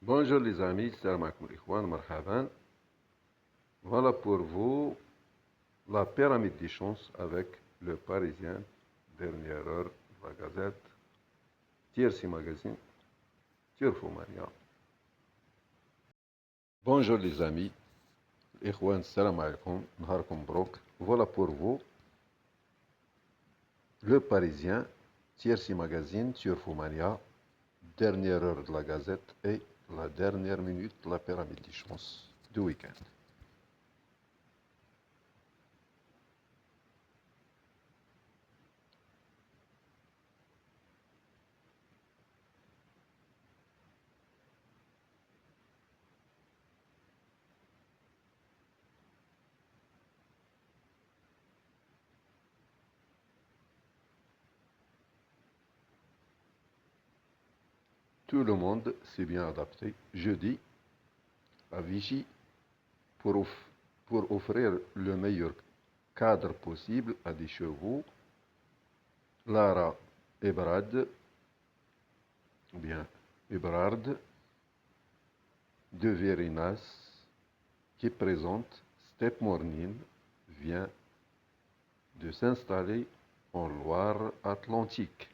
Bonjour les amis, salam alaikum ikhwan, marhaban. Voilà pour vous la pyramide des chances avec le Parisien, dernière heure, la Gazette, TRC Magazine, Turfomania. Bonjour les amis, ikhwan, salam alaikum, naharkum brok. Voilà pour vous le Parisien, TRC Magazine, Turfomania, dernière heure de la Gazette et la dernière minute de la pyramide des chances du week-end. Tout le monde s'est bien adapté jeudi à Vichy pour, pour offrir le meilleur cadre possible à des chevaux. Lara Ebrard, ou bien Ebrard, de Verinas, qui présente Step Morning, vient de s'installer en Loire-Atlantique.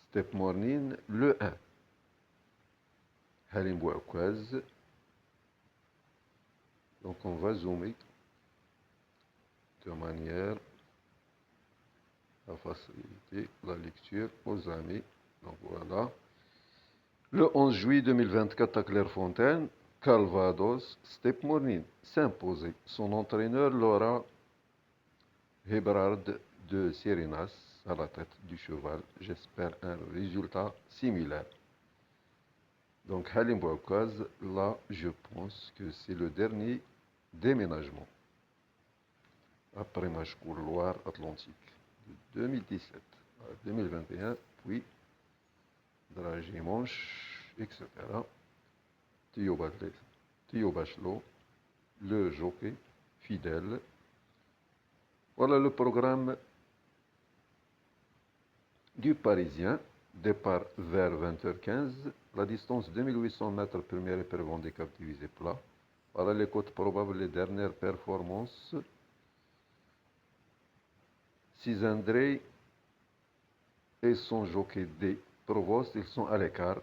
Step Morning, le 1. Halim Bouakwaz. Donc on va zoomer de manière à faciliter la lecture aux amis. Donc voilà. Le 11 juillet 2024 à Clairefontaine, Calvados, Step Morning s'imposait. Son entraîneur Laura Hebrard de Serinas à la tête du cheval. J'espère un résultat similaire. Donc Halim Bouakwaz, là je pense que c'est le dernier déménagement après Machkour Loire-Atlantique de 2017 à 2021, puis Dragé Manche, etc. Théo Bachelot, le jockey fidèle. Voilà le programme du Parisien. Départ vers 20h15. La distance 2800 mètres, première épreuve handicap divisé plat. Voilà les cotes probables, les dernières performances. 6 André et son jockey D. Provost, ils sont à l'écart.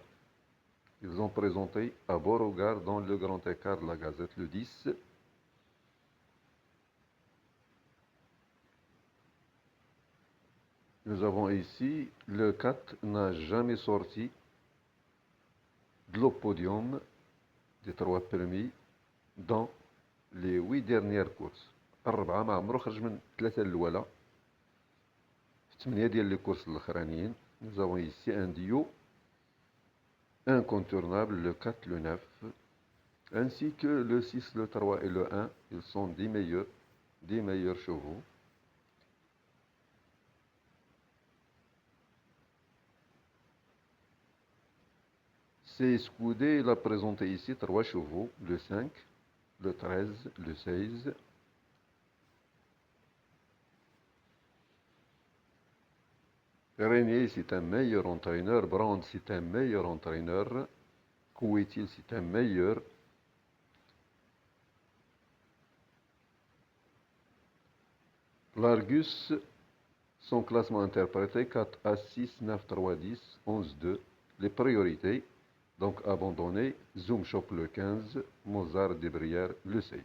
Ils ont présenté à Beauregard dans le grand écart de la Gazette le 10. Nous avons ici, le 4 n'a jamais sorti de l'opodium des 3 premiers dans les 8 dernières courses. الربعة ما عمرو خرج من 3 الأولى في 8 ديال لي كورس الأخرانيين. Nous avons ici un duo incontournable, le 4, le 9, ainsi que le 6, le 3 et le 1. Ils sont des meilleurs chevaux. C'est Scoudé, il a présenté ici 3 chevaux, le 5, le 13, le 16. Régnier, c'est un meilleur entraîneur. Brand, c'est un meilleur entraîneur. Kouetil, c'est un meilleur. L'Argus, son classement interprété 4 à 6, 9, 3, 10, 11, 2. Les priorités, donc abandonné. Zoom Shop le 15, Mozart de Brière le 16.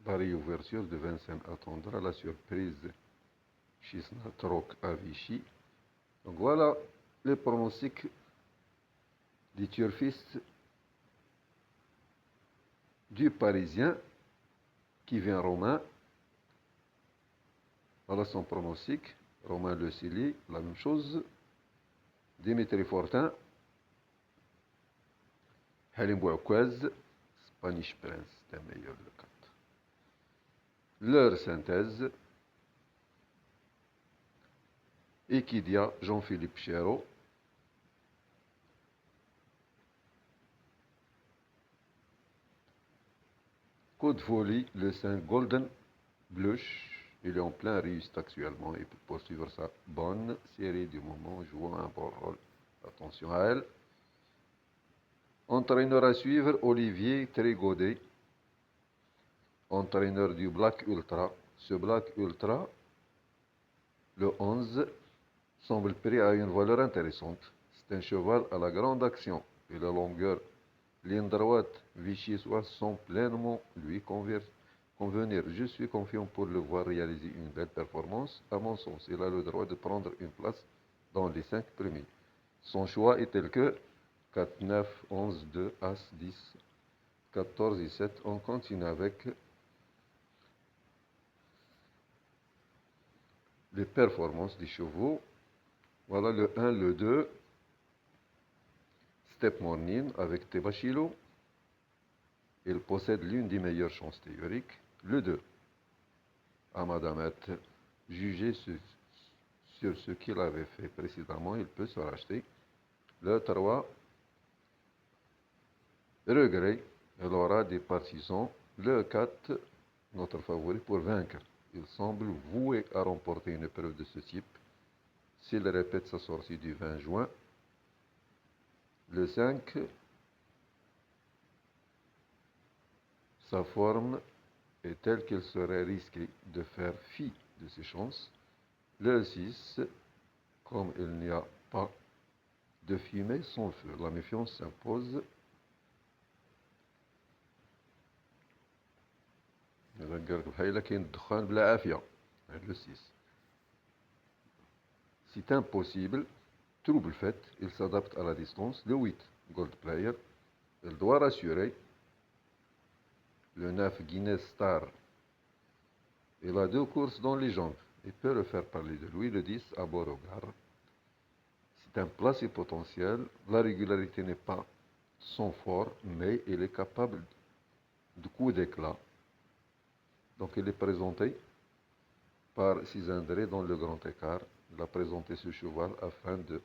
La réouverture de Vincennes attendra la surprise. Chisna Troc à Vichy. Donc voilà les pronostics des turfistes du Parisien qui vient Romain. Voilà son pronostic. Romain Le Silly, la même chose. Dimitri Fortin. Halim Bouakwaz. Spanish Prince, c'est un meilleur de 4. Leur synthèse. Equidia, Jean-Philippe Chéreau. Code Volley, le 5 Golden Blush, il est en plein réussite actuellement et peut poursuivre sa bonne série du moment, jouant un bon rôle. Attention à elle. Entraîneur à suivre, Olivier Trégodet, entraîneur du Black Ultra. Ce Black Ultra, le 11, semble pris à une valeur intéressante. C'est un cheval à la grande action et la longueur, ligne droite, Vichy-Soir sont pleinement lui convenir. Je suis confiant pour le voir réaliser une belle performance. À mon sens, il a le droit de prendre une place dans les 5 premiers. Son choix est tel que 4, 9, 11, 2, As, 10, 14 et 7. On continue avec les performances des chevaux. Voilà le 1, le 2, Step Morning avec Tebashilo. Il possède l'une des meilleures chances théoriques. Le 2, Amadamet, jugé sur ce qu'il avait fait précédemment, il peut se racheter. Le 3, Regret, il aura des partisans. Le 4, notre favori pour vaincre. Il semble voué à remporter une épreuve de ce type s'il répète sa sortie du 20 juin. Le 5, sa forme est telle qu'il serait risqué de faire fi de ses chances. Le 6, comme il n'y a pas de fumée sans feu, la méfiance s'impose. Le 6. C'est impossible, trouble fait, il s'adapte à la distance. Le 8, Gold Player, il doit rassurer. Le 9, Guinness Star, il a 2 courses dans les jambes, il peut le faire parler de lui. Le 10, à Beauregard, c'est un placé potentiel, la régularité n'est pas son fort, mais il est capable de coups d'éclat. Donc il est présenté par Cisandré dans le grand écart. Il a présenté ce cheval afin de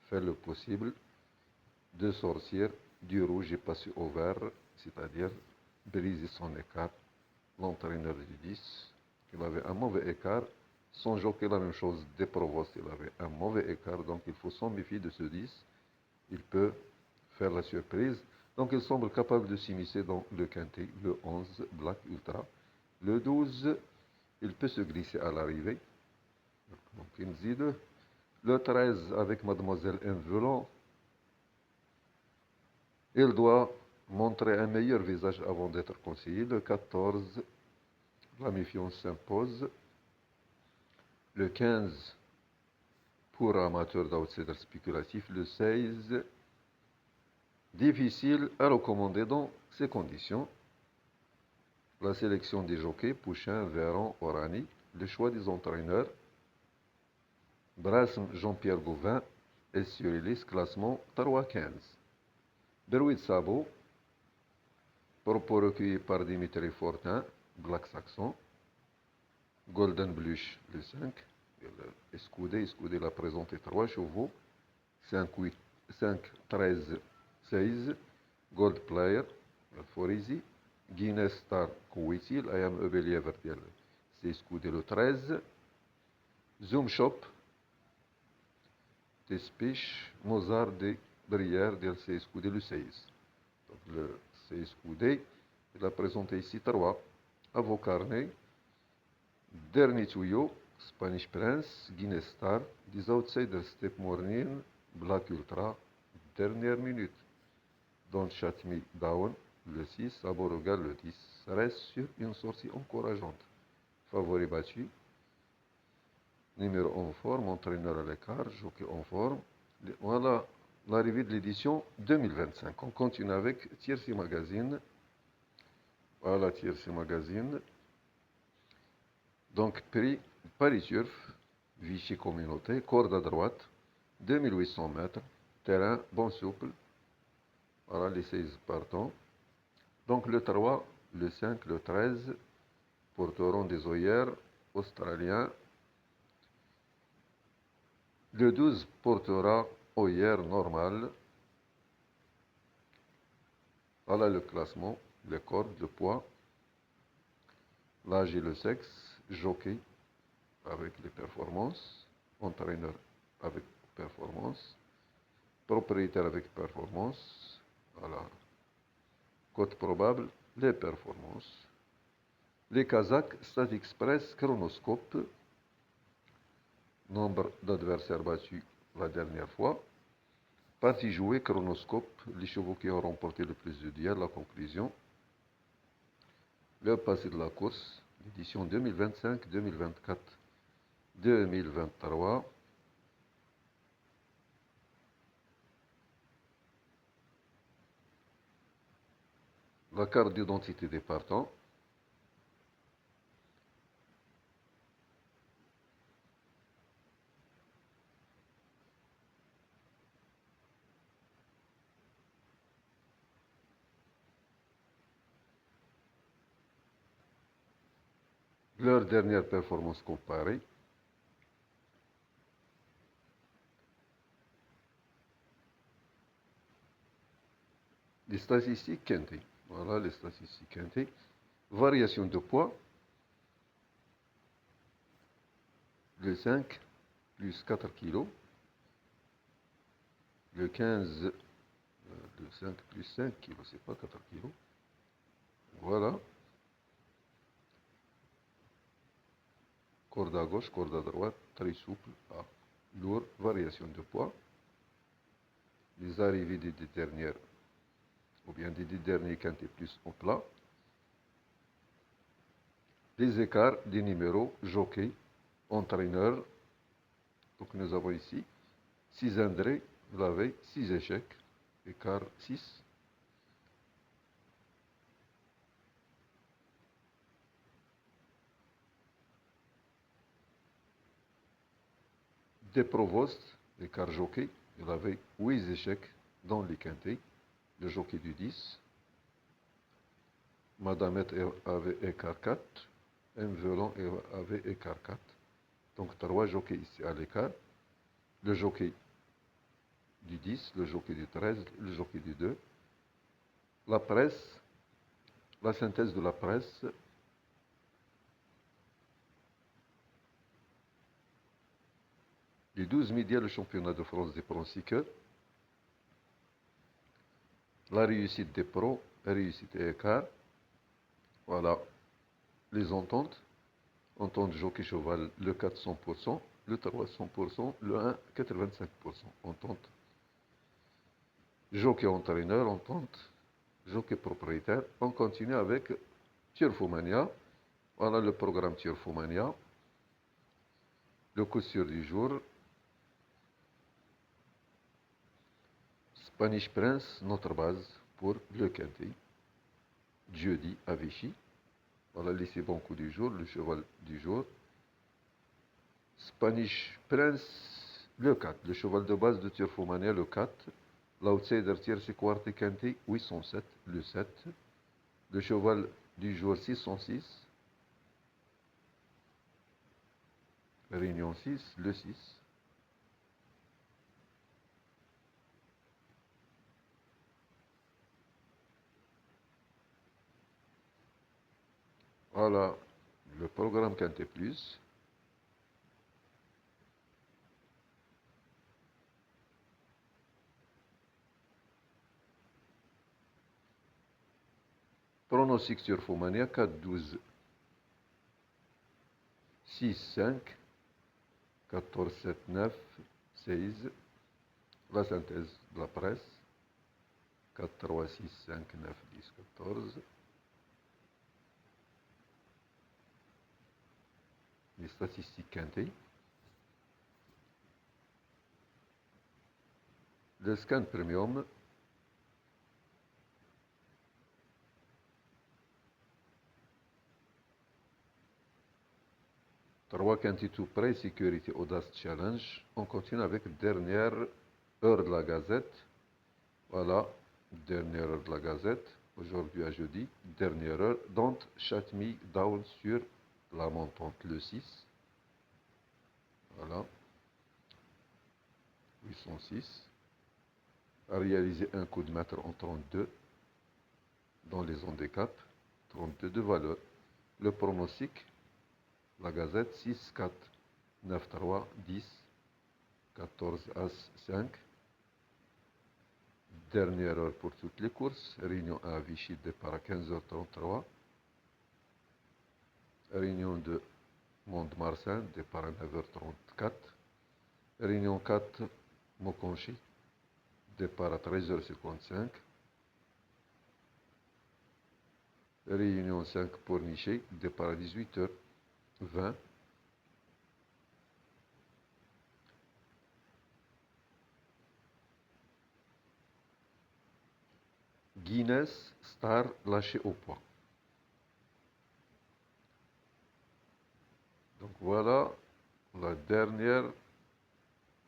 faire le possible de sortir du rouge et passer au vert, c'est-à-dire briser son écart. L'entraîneur du 10, il avait un mauvais écart. Son jockey, la même chose, des Provost, il avait un mauvais écart, donc il faut s'en méfier de ce 10. Il peut faire la surprise. Donc il semble capable de s'immiscer dans le quintet. Le 11, Black Ultra. Le 12, il peut se glisser à l'arrivée. Donc Inzide. Le 13, avec Mademoiselle Envelant, il doit montrer un meilleur visage avant d'être conseillé. Le 14, la méfiance s'impose. Le 15, pour amateur d'outsider spéculatif. Le 16, difficile à recommander dans ces conditions. La sélection des jockeys, Pouchin, Véran, Orani. Le choix des entraîneurs, Brasme, Jean-Pierre Gauvin et Surilis, classement 3-15. Berwid Sabo, propos recueillis par Dimitri Fortin, Black Saxon. Golden Blush, le 5. Escoudé l'a présenté 3 chevaux. 5, 8, 5, 13, 16. Gold Player, Forizi. Guinness Star, Kouitil. Ayam Ebelier Vertiel, c'est Escoudé le 13. Zoom Shop, Tespich, Mozart de Brière, c'est Escoudé le 16. Donc le c'est Escoudé, il a présenté ici 3. À vos carnets. Dernier tuyau, Spanish Prince, Guinness Star, des outsiders Step Morning, Black Ultra, dernière minute. Don't Shut Me Down, le 6, Aboroga, le 10. Reste sur une sortie encourageante. Favori battu. Numéro en forme, entraîneur à l'écart, jockey en forme. Voilà l'arrivée de l'édition 2025. On continue avec Tiercy Magazine. Voilà Tiercy Magazine. Donc, prix Paris Turf, Vichy Communauté, corde à droite, 2800 mètres, terrain bon souple. Voilà les 16 partants. Donc, le 3, le 5, le 13, porteront des œillères australiens. Le 12 portera œillères normales. Voilà le classement, les cordes, le poids, l'âge et le sexe. jockey avec les performances, entraîneur avec performance, propriétaire avec performance, voilà. Cote probable, les performances. Les Kazakhs, Stade Express, chronoscope, nombre d'adversaires battus la dernière fois. Partie jouée, chronoscope, les chevaux qui ont remporté le plus de duels, la conclusion. Le passé de la course, l'édition 2025, 2024, 2023. La carte d'identité des partants. Leur dernière performance comparée. Les statistiques quintées. Voilà les statistiques quintées. Variation de poids. Le 5 plus 4 kg. Le 15, le 5 plus 5 kg, c'est pas 4 kg. Voilà. Corde à gauche, corde à droite, très souple, lourd, variation de poids. Les arrivées des deux dernières, ou bien des deux derniers quintés plus en plat. Les écarts des numéros, jockey, entraîneur. Donc nous avons ici 6 indrés, la veille, 6 échecs, écart 6. Des provostes, écart jockey, il avait 8 échecs dans les quintés, le jockey du 10. Madamette avait écart 4, M violon avait écart 4. Donc 3 jockeys ici à l'écart. Le jockey du 10, le jockey du 13, le jockey du 2. La presse, la synthèse de la presse. Les 12 médias, le championnat de France des pronostiqueurs. La réussite des pros, réussite et écart. Voilà. Les ententes. Entente jockey cheval, le 4 100%, le 3 100%, le 1 85%. Entente. Jockey entraîneur, entente. Jockey propriétaire. On continue avec Turfomania. Voilà le programme Turfomania. Le coup sûr du jour. Spanish Prince, notre base pour le quintet. Jeudi à Vichy. Voilà les bons coups du jour, le cheval du jour. Spanish Prince, le 4. Le cheval de base de Turfomania, le 4. L'outsider tierce quarte quintet, 807, le 7. Le cheval du jour, 606. Réunion 6, le 6. Voilà le programme Quintet Plus. Pronostic Turfomania, 4, 12, 6, 5, 14, 7, 9, 16. La synthèse de la presse. 4, 3, 6, 5, 9, 10, 14. Les statistiques quintées. Le scan premium. 3 quintés tout près, sécurité audace challenge. On continue avec dernière heure de la gazette. Voilà, dernière heure de la gazette. Aujourd'hui à jeudi, dernière heure. Dante Chatmi down sur la montante le 6. Voilà. 806. A réalisé un coup de maître en 32 dans les handicaps. 32 de valeur. Le pronostic. La Gazette 6-4, 9-3, 10, 14 As 5. Dernière heure pour toutes les courses. Réunion à Vichy, départ à 15h33. Réunion de Mont-de-Marsan, départ à 9h34. Réunion 4, Mokonchi, départ à 13h55. Réunion 5 pour Niché, départ à 18h20. Guinness Star lâché au poids. Donc voilà la dernière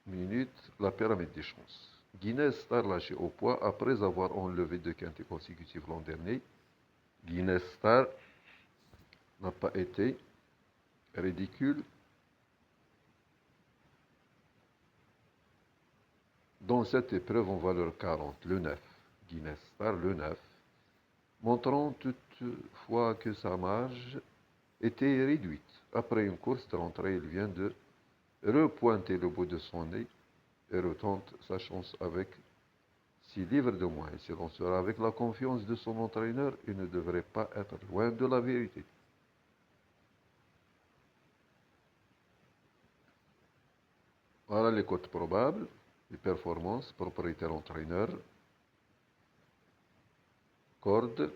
minute, la pyramide des chances. Guinness Star lâché au poids après avoir enlevé 2 quintés consécutifs l'an dernier. Guinness Star n'a pas été ridicule dans cette épreuve en valeur 40, le 9. Guinness Star, le 9, montrant toutefois que sa marge était réduite. Après une course de rentrée, il vient de repointer le bout de son nez et retente sa chance avec 6 livres de moins. Il se lancera avec la confiance de son entraîneur et ne devrait pas être loin de la vérité. Voilà les cotes probables, les performances, propriétaire entraîneur, corde,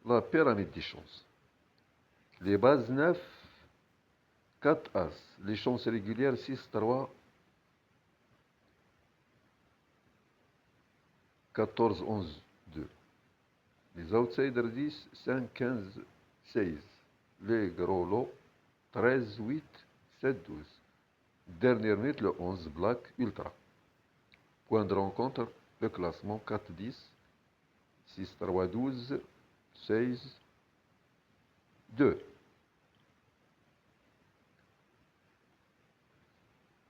la pyramide des chances. Les bases 9, 4 As. Les chances régulières 6, 3, 14, 11, 2. Les outsiders 10, 5, 15, 16. Les gros lots 13, 8, 7, 12. Dernière minute, le 11, Black Ultra. Point de rencontre, le classement 4, 10, 6, 3, 12, 16, 2.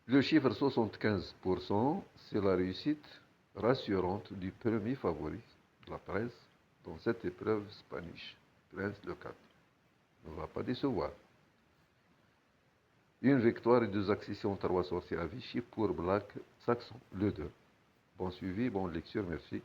Le chiffre 75%, c'est la réussite rassurante du premier favori de la presse dans cette épreuve spanish. Prince le 4 ne va pas décevoir. Une victoire et 2 accessions 3 sorties à Vichy pour Black Saxon, le 2. Bon suivi, bonne lecture, merci.